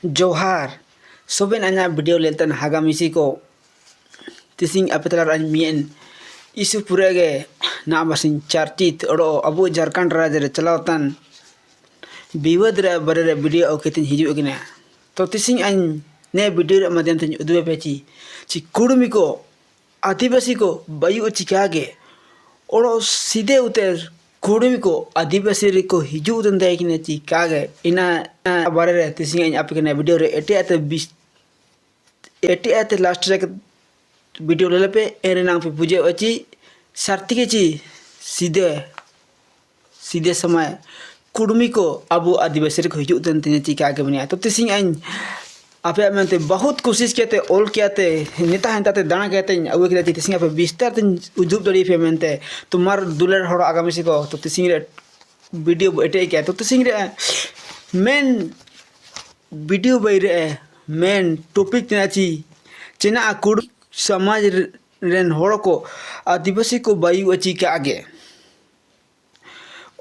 Johar, soben anya video leltan hagamisi ko tising apetalar an mien isu purage na basin chartit oro abu Jharkhand rajre chalawtan biwad re bare video oketin hiju gina to tising an ne video re madhyam tin udwe pechi chi kudumi ko आदिवासी को बायु चिकागे और सीधे उतर कुड़मी को आदिवासी को हिजू उतन दे कि चिकागे इना बारे रे तिसिंग आप के वीडियो रे एटे आते लास्ट रे वीडियो ले पे एरे नाम पे पूजे अछि सर्ति के ची सीधे समय कुड़मी को अबु आदिवासी को हिजू उतन ते चिकागे बनिया तो तिसिंग आपे मेनते बहुत कोशिश किया ऑल किया नेता हेंताते दाना कहते अगु किया तिसिंग आपे बिस्तार तिन उजुब दड़ी पे मेनते तुम्हार दुलर हड़ आगामी से को तो तिसिंग रे वीडियो एटे किया तो तिसिंग रे मेन वीडियो बई रे मेन टॉपिक तिनाची चेना कुड़ समाज रेन हड़ को आदिवासी को बायु अछि के आगे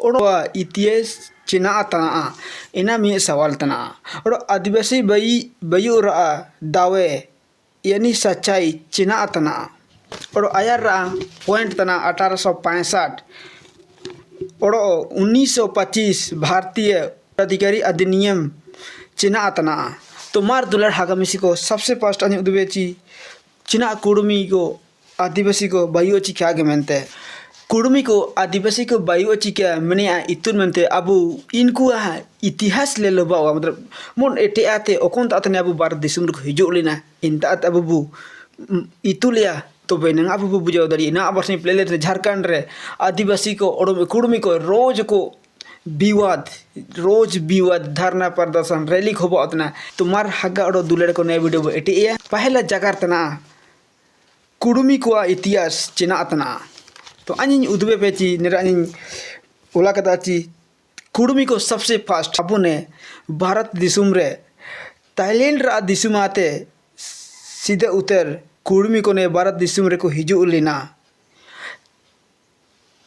और इतिहास चिना तना इना मी सवाल तना और आदिवासी बयु रा दावे यानी सच्चाई चिना तना और आयर रा पॉइंट तना 1865 और 1925 भारतीय अधिकारी अधिनियम चिना तना तो मार दुलर हागमिसी को सबसे फर्स्ट अनि उदवेची चिना कुड़मी को आदिवासी को बयु चिका के मेनते कुड़मी को आदिवासी को बायु चिका मने इतुन मनते अबु इनको इतिहास ले लोबा मतलब मन एटे आते ओकोन तातने अबु भारत दिसुम को हिजो लेना इंता अबु इतुलिया तो बेन अबु बुझो दरी ना अबरसनी प्लेलेट झारखंड रे आदिवासी को और कुड़मी को रोज विवाद धरना प्रदर्शन रैली खोबो अतना तुम्हार हगा और दुलेर को नए वीडियो एटे पहला जगार तना कुड़मी को इतिहास चिना तना तो अनिन उदबे पेची नेरा अनिन ओला कदाची कुड़मी को सबसे फास्ट अबु ने भारत दिसुम रे थाईलैंड रा दिसुम आते सीधे उतर कुड़मी को ने भारत दिसुम रे को हिजू लेना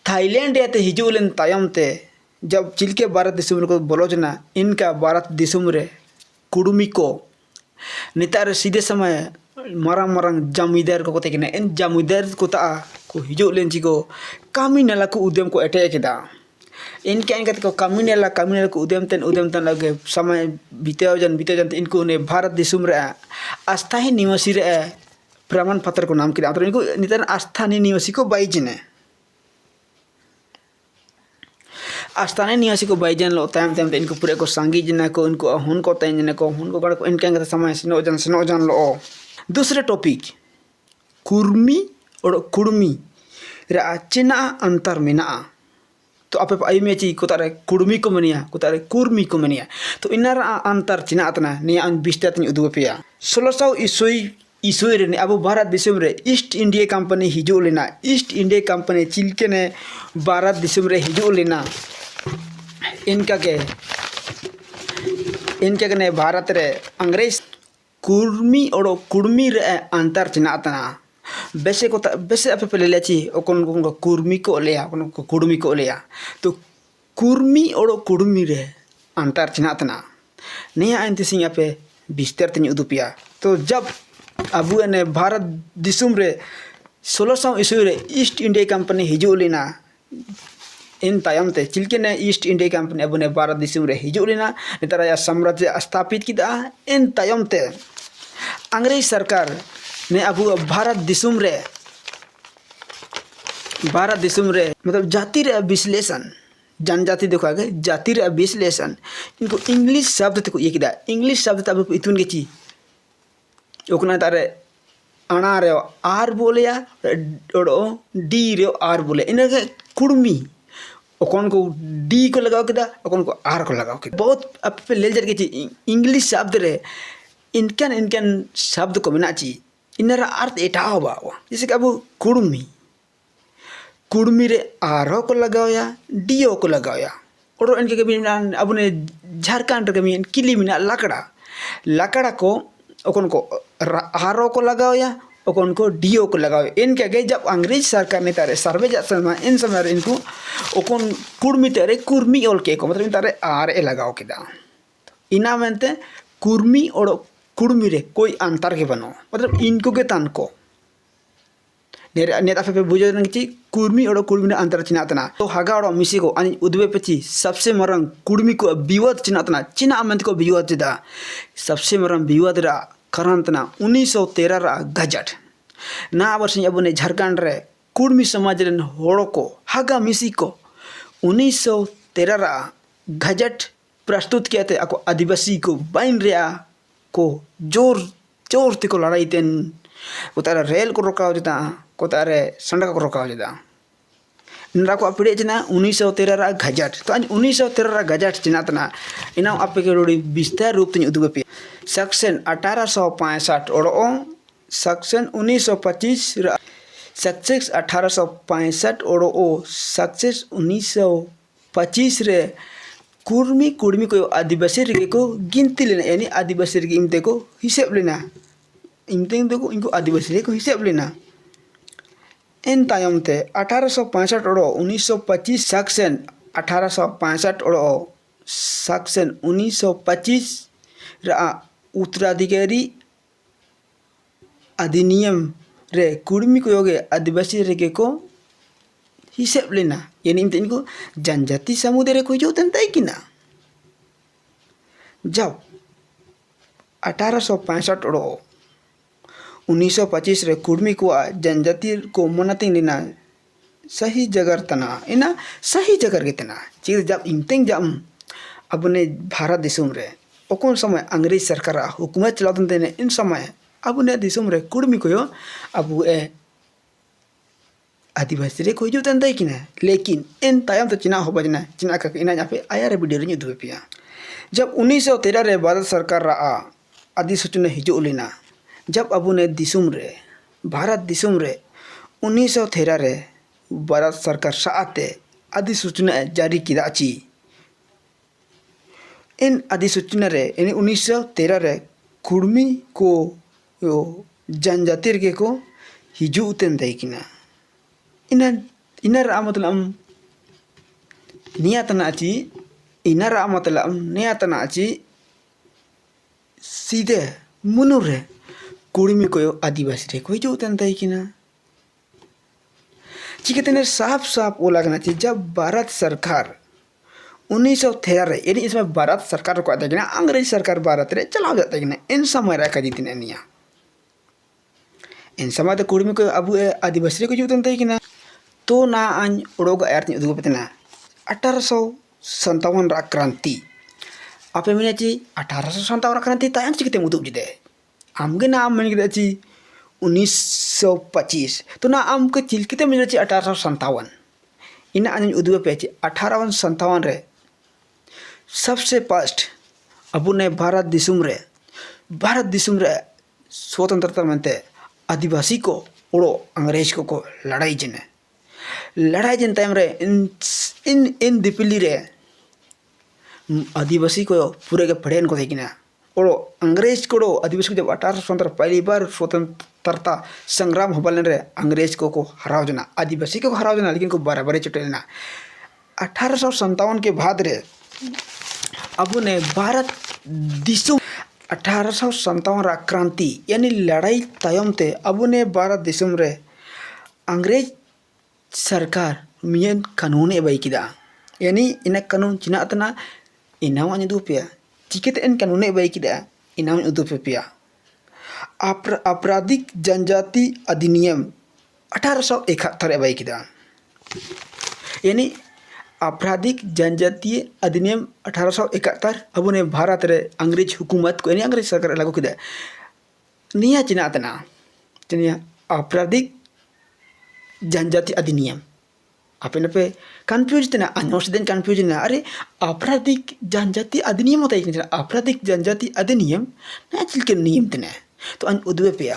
थाईलैंड आते हिजू लेन तायम ते जब चिलके भारत दिसुम रे को बोलोजना इनका भारत दिसुम रे कुड़मी को नेतार सीधे समय मारंग मारंग जमीदार को कोते इन जमीदार को ता को हिजो लेंची को कामी नाला को उद्यम को एटे केदा इनके इनके को कामी नाला को उद्यम तन लगे समय बीते जन इनको ने भारत दिसुम रे अस्थायी निवासी रे प्रमाण पत्र को नाम किया इनको नितन अस्थायी निवासी को बाइजने अस्थायी निवासी को बाइजन लो तायम इनको पूरे को सांगी जना को इनको हुन को तैन जना को हुन को गड़ को इनके समय सिनो जन लो दूसरे टॉपिक कुर्मी और कुड़मी रे चिना अंतर मेना तो आपे आई में ची कोतारे कुड़मी को मनिया कोतारे कुर्मी को मनिया तो इनार अंतर चिना अतना ने अन बिस्ता तन उदुपिया 1600 ईस्वी रे अब भारत दिसम रे ईस्ट इंडिया कंपनी हिजो लेना ईस्ट इंडिया कंपनी चिलके ने भारत दिसम रे हिजो लेना इनका ने भारत रे अंग्रेज कुर्मी और कुड़मी रे अंतर चिना अतना बेसे आपे पहले लेची ओकोन को कुर्मी को लेया ओकोन को कुड़मी को लेया तो कुर्मी और कुड़मी रे अंतर चिना तना नया अंत सिंह आपे बिस्तर तनी उदुपिया तो जब अबु ने भारत दिसुम रे 1600 ईस्वी रे ईस्ट इंडिया कंपनी हिजू लेना इन तायम ते चिलके ने ईस्ट इंडिया कंपनी अबु ने भारत दिसुम रे हिजू लेना नेतारा साम्राज्य स्थापित किदा इन तायम ते अंग्रेज सरकार ने अबु भारत दिसुम रे मतलब जाति रे विश्लेषण जनजाति देखा गए जाति रे विश्लेषण इनको इंग्लिश शब्द तक ये किदा इंग्लिश शब्द तब इतुन के ची ओकना तारे अना रे आर बोलेया और डी रे आर बोले इनके कुड़मी ओकन को डी को लगाओ किदा ओकन को आर को लगाओ किदा बहुत अब पे ले जर के ची इंग्लिश शब्द रे इनकन शब्द को बिना ची इनरा अर्थ एटा होबा जैसे कि अब कुड़मी रे आर को लगाया डी को लगाया और इनके कभी अब ने झारखंड के में किली मिना लकड़ा को ओकन को आर को लगाया ओकन को डी को लगाया इनके गए जब अंग्रेज सरकार ने तारे सर्वे समय इन समय इनको ओकन कुड़मी तारे कुर्मी ओल के को मतलब तारे आर ए लगाओ किदा इना मेनते कुर्मी और कुर्मी रे कोई अंतर के बनो मतलब इनको के तान को नेता पे बुझे नंगी कुर्मी और कुर्मी अंतर चिना तना तो हागा और मिसी को अनि उद्वे पेची सबसे मरंग कुर्मी को विवाद चिना तना चिना अमंत को विवाद चिदा सबसे मरंग विवाद रा करन तना 1913 रा गजट ना वर्ष अब ने झारखंड रे कुर्मी समाज रे होड़ को हागा मिसी को 1913 रा गजट प्रस्तुत किया थे ako आदिवासी को बाइन रिया को जोर जोर ते को लड़ाई तेन कोतारे रेल को रोकाव जता कोतारे सड़क को रोकाव जता नरा को अपड़े जना 1913 रा गजट तो 1913 रा गजट चिना तना इना आपे के रोडी विस्तार रूप ते उदुग पे सेक्शन 1865 और सेक्शन 1925 रा सेक्शन 1865 और सेक्शन 1925 रे कुर्मी कुर्मी को आदिवासी रे को गिनती लेना यानी आदिवासी रे इमते को हिसाब लेना इमते को इनको आदिवासी रे को हिसाब लेना इन तायम ते 1865 और 1925 सेक्शन 1865 और सेक्शन 1925 रा उत्तराधिकारी अधिनियम रे कुर्मी को योगे आदिवासी रे को हिसाब लेना यानी इनको जनजाति समुदाय रे कोई जो तंता कि ना जब 1865 और 1925 रे कुर्मी को जनजाति को मनाते लेना सही जगह तना इना सही जगह के तना चीज जब इनतें जब अपने भारत दिसुम रे ओकोन समय अंग्रेज सरकार हुकूमत चलाते ने इन समय अपने दिसुम रे कुर्मी को यो अब ए आदिवासी रे कोई जो तंता कि ना लेकिन इन तायम तो चिना हो बजना चिना का इना यहाँ पे आया रे वीडियो रे दुबे पिया जब 1913 रे भारत सरकार रा अधिसूचना हिजो लेना जब अबु ने दिसुम रे भारत दिसुम रे 1913 रे भारत सरकार साते अधिसूचना जारी किदा ची इन अधिसूचना रे यानी 1913 रे कुर्मी को यो जनजाति के को हिजो उतन दे किना इना मतलब नियतना ची इना मतलब नियतना ची सीधे मुनु रे कुर्मी को आदिवासी रे कोई जो तंता है कि ना चिकते ने साफ साफ वो लगना चाहिए जब भारत सरकार 1913 रे यानी इसमें भारत सरकार को आता है कि ना अंग्रेज सरकार भारत रे चलाओ जाता है कि ना इन समय रखा दी तीन निया इन समय तो कुर्मी को अब आदिवासी रे को जो तंता है कि ना तो ना अन उड़ोग अर्थ उदुग पेतना 1857 रा क्रांति आपे मिने ची 1857 रा क्रांति तायम चिकते उदुग जिदे आमगे ना आम मन ची 1925 तो ना आम के चिलकते मिले ची 1857 इना अन उदुग पे ची 1857 रे सबसे फर्स्ट अबु ने भारत दिसुम रे स्वतंत्रता मनते आदिवासी को उड़ो अंग्रेज को लड़ाई जन टाइम रे इन दिपिली रे आदिवासी को पूरे के पढ़ेन को देखिना और अंग्रेज को आदिवासी को जब 1817 पहली बार स्वतंत्रता संग्राम हो बलन रे अंग्रेज को हराव जना आदिवासी को हराव जना लेकिन को बराबरी चुटेलना 1857 के बाद रे अबु ने भारत दिसुम 1857 रा क्रांति यानी लड़ाई तायम ते अबु ने भारत दिसुम रे अंग्रेज सरकार मियन कानून ए बाई किदा यानी इन कानून चिना तना इनाव अन दु पिया चिकेते इन कानून ए बाई किदा इनाव उदु पिया आपराधिक जनजाति अधिनियम 1871 ए बाई किदा यानी आपराधिक जनजातीय अधिनियम 1871 अब ने भारत रे अंग्रेज हुकूमत को यानी अंग्रेज सरकार लागू किदा निया चिना तना चिनिया आपराधिक जनजाति अधिनियम आपे पे कंफ्यूज तना अनोस दिन कंफ्यूज ना अरे आपराधिक जनजाति अधिनियम होता है आपराधिक जनजाति अधिनियम ना चिल के नियम तना तो अन उद्वे पे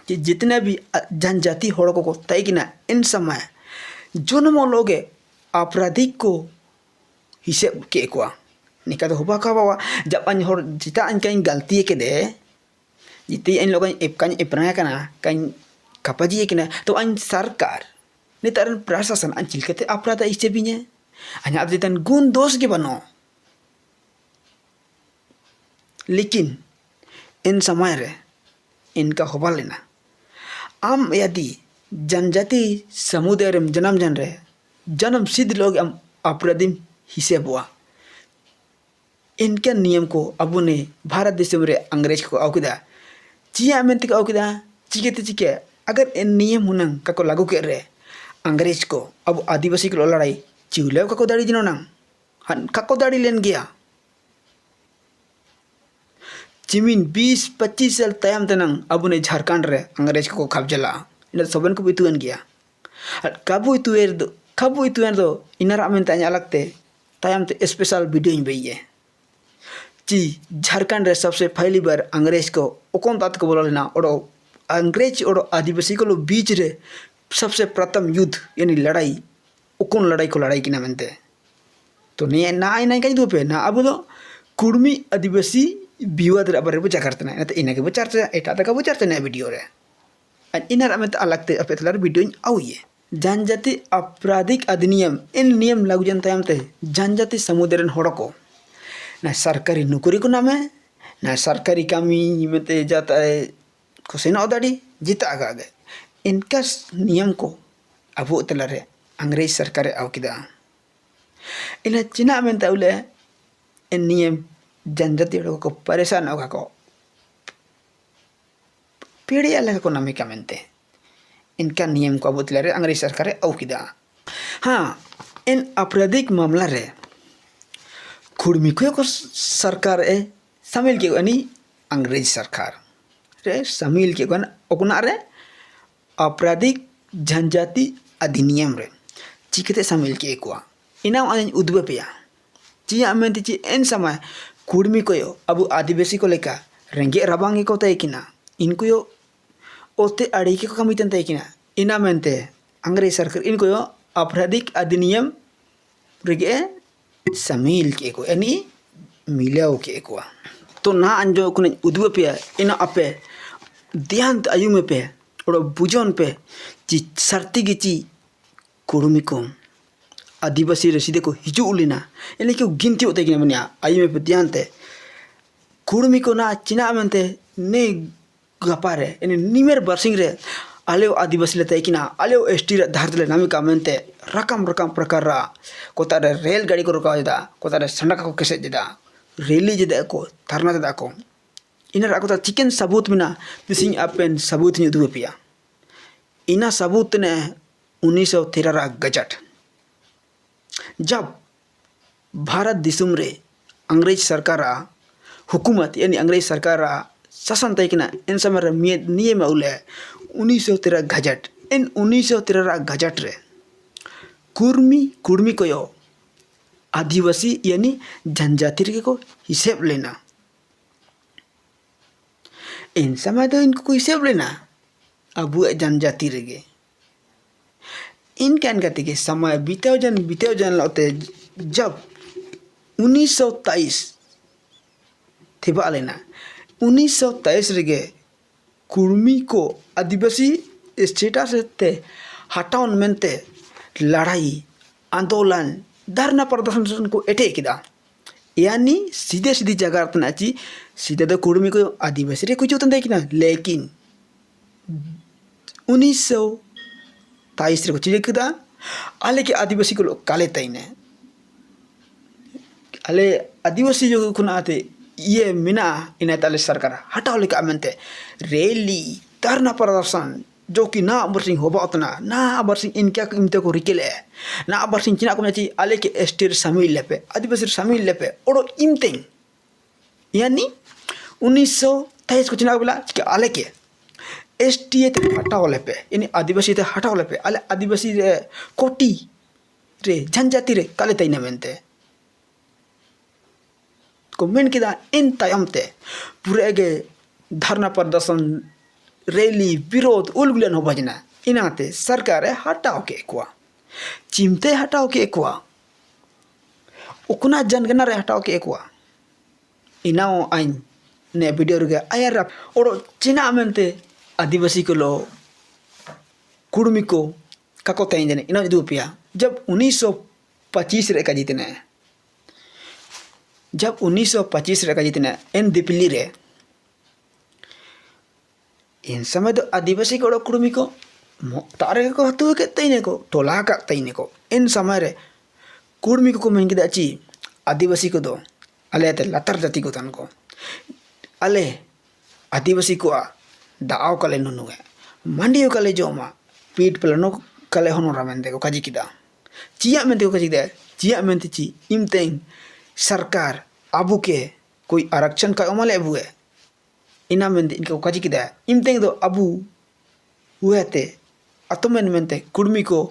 कि जितने भी जनजाति होड़ को तय कि ना इन समय जोनमो लोगे आपराधिक को हिसाब के को निका तो होबा का बाबा जब अन होड़ जिता अन कहीं गलती के दे जिते इन लोग कहीं अपना कहीं कपाजी है कि ना तो अन सरकार नेतार प्रशासन अन चिलकते अपराध इसे भी ने अन आप जितन गुण दोष के बनो लेकिन इन समय रे इनका होबा लेना आम यदि जनजाति समुदाय रे जन्म जन रे जन्म सिद्ध लोग आम अपराधी हिसेबवा इनके नियम को अब ने भारत देश में अंग्रेज को आउकिदा चिया मेंते को आउकिदा चिके चिके अगर इन नियम हुनंग का को लागू कर रे अंग्रेज को अब आदिवासी को लड़ाई चिवले का को दाड़ी जिनो नंग हन का को दाड़ी लेन गया चिमिन 20-25 साल तयम तनंग अब ने झारखंड रे अंग्रेज को कब्जला इन सबन को बितुन गया कबु इतुएर दो इनरा में तanya लगते तयम ते स्पेशल वीडियो इन बइए ची झारखंड रे सबसे पहली बार अंग्रेज को ओकोन तात को बोला लेना और अंग्रेज और आदिवासी को लो बीच रे सबसे प्रथम युद्ध यानी लड़ाई ओकोन लड़ाई को लड़ाई किना मनते तो नहीं ना आई नहीं कहीं दो पे ना अब तो कुर्मी आदिवासी विवाद रे बारे बचा करते ना तो इन्हें के बचार से एटा तक बचार से ना वीडियो रे इनरा में तो अलग ते अपेतलार वीडियो आउ ये जनजाति आपराधिक अधिनियम इन नियम लागू जनता ते जनजाति समुदाय रन होड़ को ना सरकारी नौकरी को नाम है ना सरकारी कामी में ते जाता है कुछ ना उदाड़ी जीता आगे इनका नियम को अब तलारे अंग्रेज सरकार आव किदा इन चिना में तउले इन नियम जनजाति को परेशान होगा को पीढ़ी अलग को नामे का मनते इनका नियम को अब तलारे अंग्रेज सरकार आव किदा हाँ इन आपराधिक मामला रे कुर्मी को सरकार ए शामिल के यानी अंग्रेज सरकार रे शामिल के ओकना रे आपराधिक जनजाति अधिनियम रे चिकते शामिल के को इना अन उद्वे पेया चिया मेंति ची एन समय कुर्मी को अब आदिवासी को लेका रेंगे रबांगे को तय किना इनको यो ओते अड़ी के कमी तन तय किना इना मेंते अंग्रेज सरकार इनको यो आपराधिक अधिनियम रेगे शामिल के को यानी मिलाओ के को तो ना अंजो कुन उद्वे पे इन अपे ध्यान आयु में पे और बुझन पे ची सर्ती की ची कुर्मी को आदिवासी रसीदे को हिजू लेना यानी कि गिनती होते कि मनिया आयु में पे ध्यान ते कुर्मी को ना चिना मनते ने गपारे यानी निमेर बरसिंग रे आलेव आदिवासी लेते कि ना आलेव एसटी धारतले नामी का मनते रकम प्रकार रा कोतारे रेल गाड़ी को रुका जदा कोतारे सड़क को कैसे जदा रेली जदा को धरना जदा को इना राको ता चिकन सबूत मिना दिसिंग अपेन सबूत नि दुवे पिया इना सबूत ने 1913 गजट जब भारत दिसुम रे अंग्रेज सरकार हुकूमत यानी अंग्रेज सरकार शासन तयकिना इन समय नियम उले 1913 गजट इन 1913 गजट रे कुर्मी को यो आदिवासी यानी जनजाति को हिसाब लेना इन समय तो इनको हिसाब लेना अब जनजाति रेगे इनका इनका के समय बीते जन लौते जब 1923 थिबा लेना 1923 रेगे कुर्मी को आदिवासी स्टेटस ते हटाउन मेंते लड़ाई आंदोलन धरना प्रदर्शन को एटे किदा यानी सीधे जगह तना ची सीधे तो कुर्मी को आदिवासी रे कुछ होता कि ना लेकिन 1923 रे को चीज किदा आले के आदिवासी को काले तईने आले आदिवासी जो खुना आते ये मिना इन्हें ताले सरकार हटाओ लेके आमंते रैली धरना प्रदर्शन जो कि ना बरसिंग होबा उतना ना बरसिंग इनके इमते को रिकेले ना बरसिंग चिना को मेची आले के एस्टेर शामिल लेपे आदिवासी शामिल लेपे और इमते यानी 1923 को चिना बोला कि आले के एसटी ते हटाओ लेपे यानी आदिवासी ते हटाओ लेपे आले आदिवासी रे कोटी रे जनजाति रे काले तईने मेनते को मेन किदा इन तायमते पूरे के धरना प्रदर्शन रैली विरोध उलगुलन हो बजना इनाते सरकार हटाओ के कुआ चिमते हटाओ के कुआ उकना जनगणना रे हटाओ के कुआ इनाओ आइन ने वीडियो रे आयर और चिना मेनते आदिवासी को लो कुर्मी को kako tayin jane ina du पिया जब 1925 रे का जीतने जब 1925 रे कजी तना एन दिपली रे इन समय तो आदिवासी को कुर्मी को तारे को हतु के तईने को टोला का तईने को इन समय रे कुर्मी को मेन किदा ची आदिवासी को दो अले ते लतर जाति को तन को अले आदिवासी को दाव कले नुनुए मंडियो कले जोमा पीठ पलनो कले होनो रामेंदे को कजी किदा चिया मेंते को कजी किदा चिया मेंते ची इमतें सरकार अबू के कोई आरक्षण का अमल अबू है इना मेंते इनको कजी किदा इमतें दो अबू हुए ते अतमेन मेंते कुर्मी को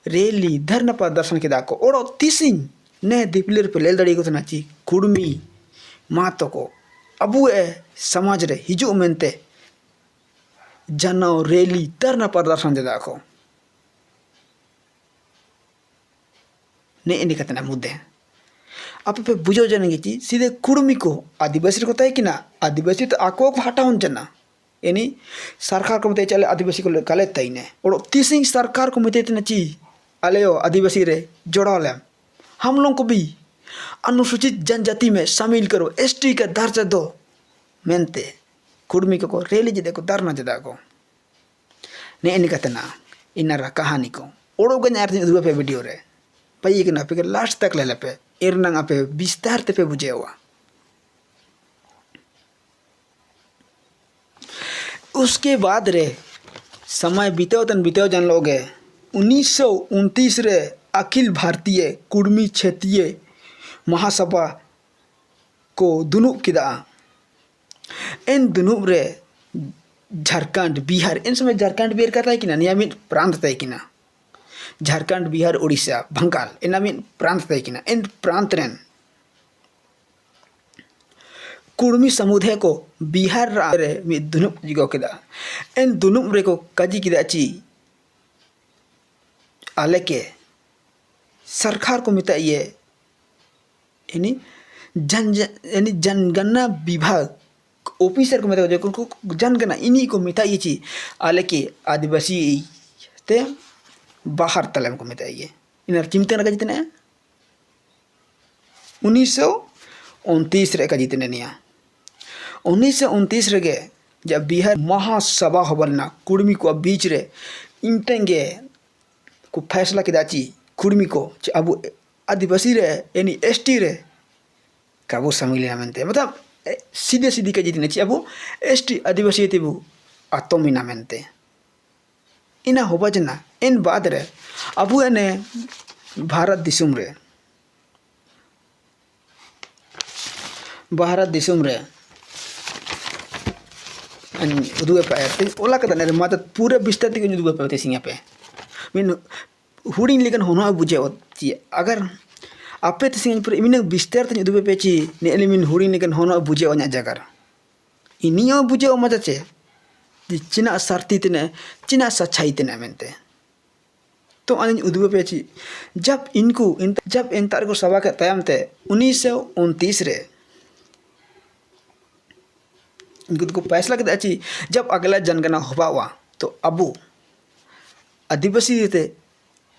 रैली धरना प्रदर्शन किदा को ओरो तिसिंग ने दिपलेर पे लेल दड़ी को तनाची कुर्मी मातो को अबू ए समाज रे हिजू मेंते जनो रैली धरना प्रदर्शन देदा को ने इनी कतना मुद्दे आप पे बुझो जनेगी ची सीधे कुर्मी को आदिवासी को तय किना आदिवासी तो आको को हटाउन जना यानी सरकार को मते चले आदिवासी को कले तईने और तीसिंग सरकार को मते तना ची अलेयो आदिवासी रे जोड़ो ले हम लोग को भी अनुसूचित जनजाति में शामिल करो एसटी का दर्जा दो मेनते कुर्मी को रैली जदे को धरना जदा को ने इनी कतना इनारा कहानी को ओड़ो गन आरती दुबे पे वीडियो रे पई के ना पे लास्ट तक ले ले पे एरनंग पे विस्तार ते पे बुझेवा उसके बाद रे समय बीते जान लोगे 1929 रे अखिल भारतीय कुर्मी क्षेत्रीय महासभा को दुनुब किदा इन दुनुब रे झारखंड बिहार इन समय झारखंड बिहार का तय किना नियमित प्रांत तय किना झारखंड बिहार उड़ीसा बंगाल इना मिन प्रांत तय किना इन प्रांत रेन कुर्मी समुदाय को बिहार रे मि दुनुब जिगो किदा इन दुनुब रे को कजी किदा ची आले के सरकार को मिता ये यानी जनगणना विभाग ऑफिसर को मिता जो जनगणना इन्हीं को मिता ये ची आले के आदिवासी ते बाहर तलम को मिता ये इन चिंतन का जितने 1929 रे का जितने निया 1929 रे के जब बिहार महासभा होबलना कुर्मी को बीच रे इमतेंगे को फैसला किदाची कुर्मी को अब आदिवासी रे यानी एसटी रे काबू शामिल नामते मतलब सीधे सीधी के जितने ची अब एसटी आदिवासी तेबू आतोमी नामते इना होबा जना इन बाद रे अबू एने भारत दिसुम रे उदुए पे ओला कदा ने माता पूरे बिस्तर के उदुए पे सिंगा पे मिन हुडिंग लेकिन होनो बुझे ची अगर आपे तिसिंग पूरे मिन बिस्तर ते उदुए पे ची ने मिन हुडिंग लेकिन होनो बुझे ओnya जगर इनियो बुझे ओ मजा चे चिना सरती तने चिना सच्चाई तने मेनते तो अन उदुए पे ची जब इन तार को सभा के तयम ते 1929 रे इनको को फैसला किया ची जब अगला जनगणना होबा हुआ तो अबू आदिवासी ते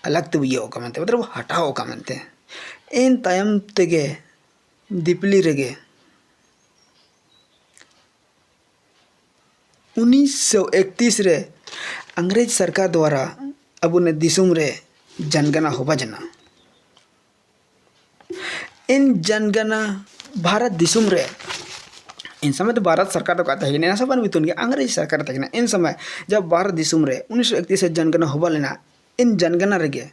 अलग तो ये होगा मनते मतलब हटाओ का मनते इन तयम तेगे दिपली रेगे 1931 रे अंग्रेज सरकार द्वारा अबू ने दिसुम रे जनगणना होबा जना इन जनगणना भारत दिसुम रे इन समय तो भारत सरकार तो कहता है सब मितुन के अंग्रेज सरकार तक इन समय जब भारत दिसुम रे 1931 से जनगणना होबा लेना इन जनगणना रेगे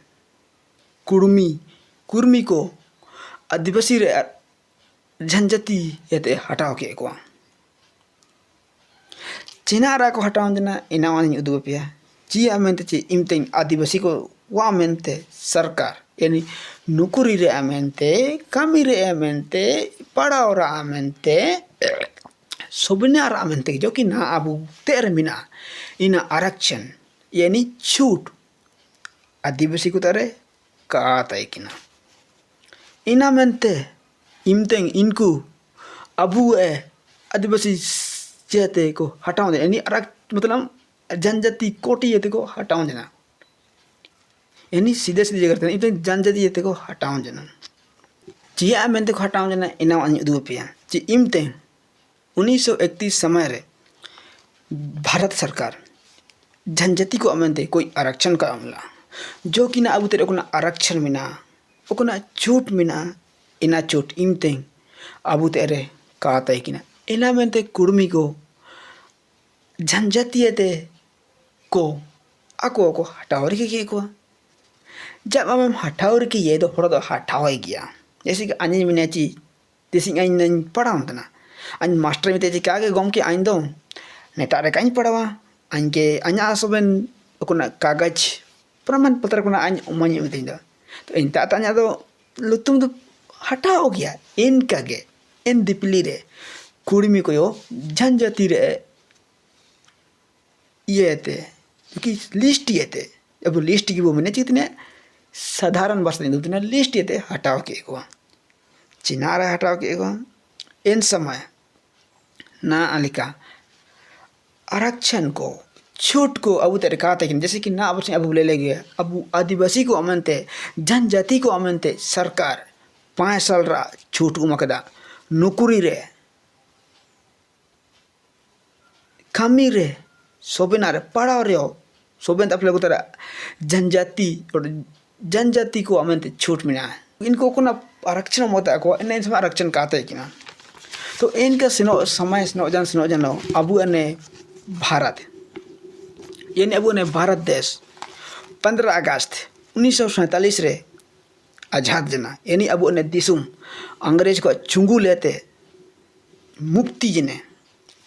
कुर्मी को आदिवासी रे जनजाति येते हटाओ के को चीना रा को हटाओ जना इना वानी उदुग पे चिया मेनते ची इमतें आदिवासी को वा मेनते सरकार यानी नुकुरी रे मेनते कामी रे मेनते पढ़ाओ रा मेनते सोबने रा मेनते जो कि ना अबू तेरे मिना इना आरक्षण यानी छूट आदिवासी को तारे का तय किना इना मेनते इमतें इनको अबू ए आदिवासी चेते को हटाओ दे यानी मतलब जनजाति कोटि ये को हटाओ देना यानी सीधे सीधे करते हैं इतने जनजाति ये को हटाओ देना चिया मेनते को हटाव जना इना अन उदु पे ची इमते 1931 समय रे भारत सरकार जनजाति को अमेंते कोई आरक्षण का अमला जो कि ना अब तेरे को ना आरक्षण मिना ओकना छूट मिना इना छूट इमते अब तेरे कहता है कि ना इना मेनते कुर्मी को जनजाति ते को ako ko हटावर के को जब हम हटावर की ये तो थोड़ा तो हटावा ही गया जैसे कि अन्य मिने ची जैसे अन्य पढ़ा होता ना अन्य मास्टर में तेजी क्या के गम के आइन दो नेतारे कहीं पढ़ावा अन्य के अन्य आसबन कोना कागज प्रमाण पत्र कोना अन्य उम्मीद में तीन तो इन ताता तो लुतुम तो हटाओ गया इनका के इन दिपली रे कुड़मी को यो जनजाति रे ये थे कि लिस्ट ये थे अब लिस्ट की वो मैंने जितने साधारण वर्ष नहीं उतने लिस्ट ये थे हटाओ के को चिनारा हटाओ के को इन समय ना अलिका आरक्षण को छूट को अब तेरे कहा था कि जैसे कि ना अब ले ले गया अब आदिवासी को अमनते जनजाति को अमनते सरकार 5 साल रा छूट को मकदा नौकरी रे कमी रे सोबेनारे पढ़ा रहे हो सोबेन अपने को तेरा जनजाति और जनजाति को अमनते छूट मिला है इनको को ना आरक्षण होता को इन्हें समय आरक्षण कहते हैं कि ना तो इनका समय सिनो जन अबू ने भारत ये अबू ने भारत देश 15 अगस्त 1947 रे आज़ाद जना यानी अबू ने दिसुम अंग्रेज को चुंगू लेते मुक्ति जने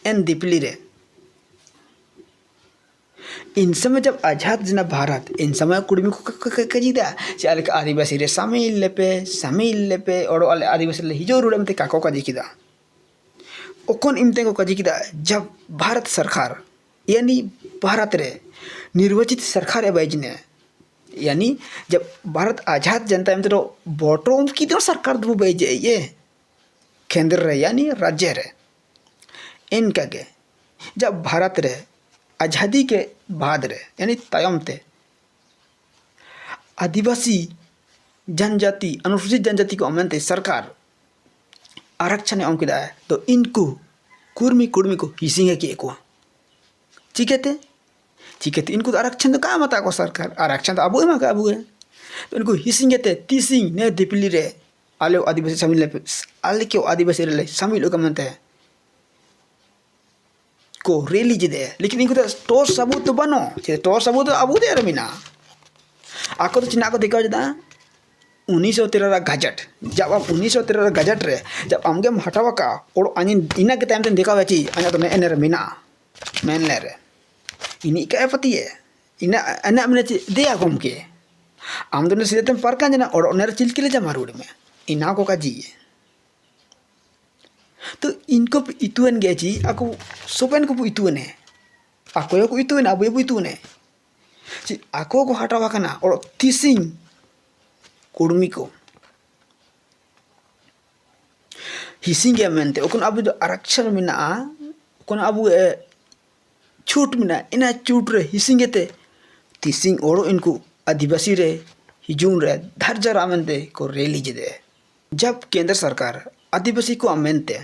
एन दिपली रे इन समय जब आज़ाद जना भारत इन समय कुड़मी को कजीदा चाल के आदिवासी रे शामिल लेपे और आदिवासी ले हिजो रुड़म ते काको का जिकिदा ओकन इमते को कजिकिदा जब भारत सरकार यानी भारत रे निर्वाचित सरकार है बाइजने यानी जब भारत आज़ाद जनता में तो वोटों की तो सरकार दो बाइजे ये केंद्र रे यानी राज्य रे इनका के जब भारत रे आज़ादी के बाद रे यानी तायमते आदिवासी जनजाति अनुसूचित जनजाति को अमनते सरकार आरक्षण एम किया है तो इनको कुर्मी को हिसिंगे के को चिकेते इनको तो आरक्षण तो कहाँ मता को सरकार आरक्षण तो अबू का अबू है तो इनको हिसिंगे ते तीसिंग ने दिपली रे आले आदिवासी शामिल ले आले क्यों आदिवासी रे शामिल हो कमनते हैं को रेली जिदे लेकिन इनको तो टोर सबूत तो बनो टोर सबूत तो अबू दे रमीना आको तो चिना को देखा जदा 1913 गजट जब आप 1913 गजट रे जब आमगे हटावा का और अन्य इना के टाइम देखा हुआ चीज अन्य तो ने रमीना मैन ले रे इनी का पति है इना अन्य हमने दिया गम के आम तो ने सीधे तुम पर का जना और ने चिल के ले जा मारूड में इना को का जी तो इनको इतुन गए जी aku sopen ko ituen है aku को ituen abu ituen है जी aku को हटावा kana और तीसिंग कुड़मी को हिसिंगे मेनते ओकन अबू जो आरक्षण मिना ओकन अबू छूट मिना इना छूट रे हिसिंगे ते तीसिंग और इनको आदिवासी रे हिजून रे धरजर अमेंते को रेली जदे जब केंद्र सरकार आदिवासी को अमेंते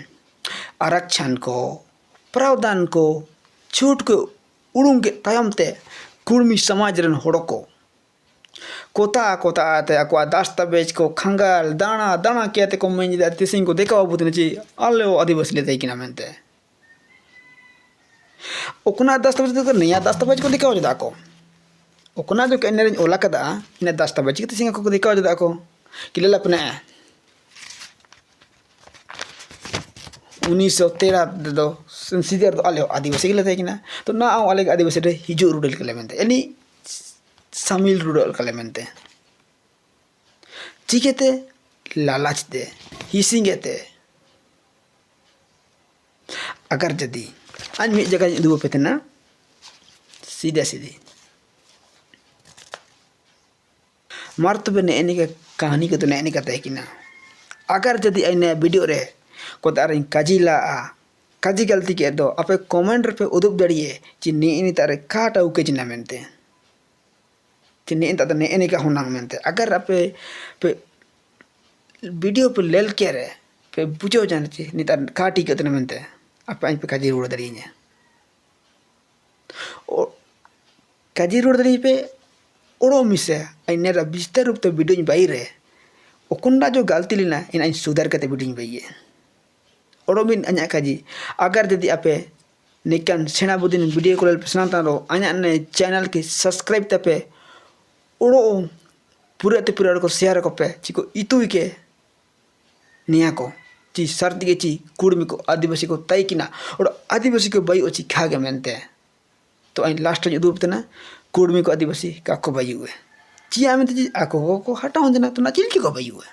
आरक्षण को प्रावधान को छूट को उड़ूंग के तायमते कुर्मी समाज रन होड़ो को कोता आते अको दस्तावेज को खंगाल दाना कहते को मैं तिसिंग को देखा बुतने ची अल्ले आदिवासी लेते कि ना मेनते ओकना दस्तावेज तो नया दस्तावेज को देखा जदा को ओकना जो कहने ओला कदा इन दस्तावेज के तिसिंग को देखा जदा को किले अपने 1913 दो सीधे तो अल्ले आदिवासी के लेते कि ना तो ना अल्ले आदिवासी रे हिजू रुडल के लेते यानी शामिल रुडल का लेमेंते चिकेते लालच दे हिसिंगे ते अगर जदी आज मी जगह दुबो पेते ना सीधी मर्त बे ने के कहानी को तो ने कहते हैं कि ना अगर जदी अने वीडियो रे को तारे काजी गलती के दो अपे कमेंट पे उदुब दड़िए कि नी तारे काटा उके जिना मेनते ने इन तने का होना मेनते अगर आपे पे वीडियो पे लेल के रे पे बुझो जान चे निता का टिकत न मेनते apa aing pe kaji ruड़ darinya o kaji ruड़ dari pe odo mise aing nera bistar rup te video नी bayi re okunda जो गलती लेना इन aing सुधार kate video नी bayi odo min anya kaji agar jadi ape nikan sena budin video kolel pesna taro anya ne channel ki subscribe tape odo pura ko share ko pe chiko itu ke niya ko ची सर्दी के ची कुड़मी को आदिवासी को तय किना और आदिवासी को बाई ओची खा के मेनते तो आई लास्ट जो दूप तना कुड़मी को आदिवासी का को बाई हुए ची आमे ती आको को हटाऊं देना तो ना चिल की को बाई हुए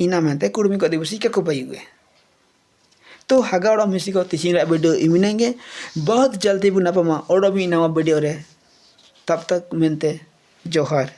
इना मेनते कुड़मी को आदिवासी का को बाई हुए तो हगाड़ा मिसी को तिसिन रा वीडियो इमिनेंगे बहुत जल्दी बुना पमा और भी नवा वीडियो रे तब तक मेनते जोहार।